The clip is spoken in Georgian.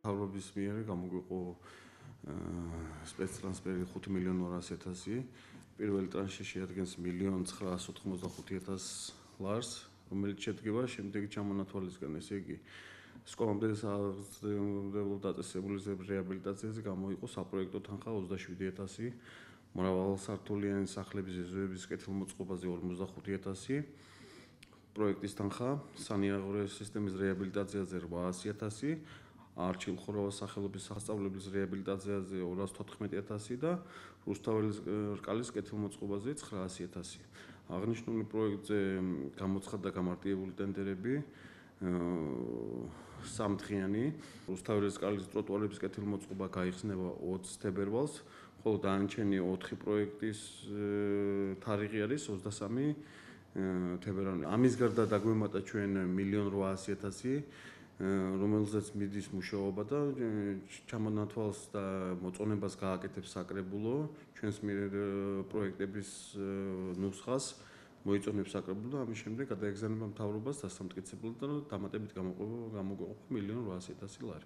მთავრობის მიერ გამოგვიყო სპეცტრანსფერი 5.200.000. პირველი ტრანში შეადგენს 1.985.000 ლარს, რომელიც შედგება შემდეგი ჩამონათვალისგან, ესე იგი სკოლამდე საზრდოობრივ დაწესებული რეაბილიტაციაზე გამოიყო საპროექტო თანხა 27.000, მრავალსართულიანი სახლების ეზოების კეთილმოწყობაზე 45.000, პროექტის თანხა სანიტარული სისტემის რეაბილიტაციაზე 800.000, არჩილ-ხორავას სახელობის სასწავლებლის რეაბილიტაციაზე 214.000 და რუსთაველის რკალის კეთილმოწყობაზე 900.000. აღნიშნული პროექტზე გამოცხადდა გამარტივებული ტენდერები სამდღიანი. რუსთაველის რკალის ტროტუარების კეთილმოწყობა გაიხსნება 20 თებერვალს, ხოლო დანარჩენი 4 პროექტის თარიღი არის 23 თებერვალი. ამის გარდა დაგვემატა ჩვენ 1.800.000, რომელზეც მიდის მუშაობა და ჩამონათვალს და მოწონებას გააკეთებს საკრებულო, ჩვენს მიერ პროექტების ნუსხას მოიწონებს საკრებულო, ამის შემდეგ გადაეგზავნება მთავრობას დასამტკიცებლად და დამატებით გამოგვიყოფა 1.800.000 ლარი.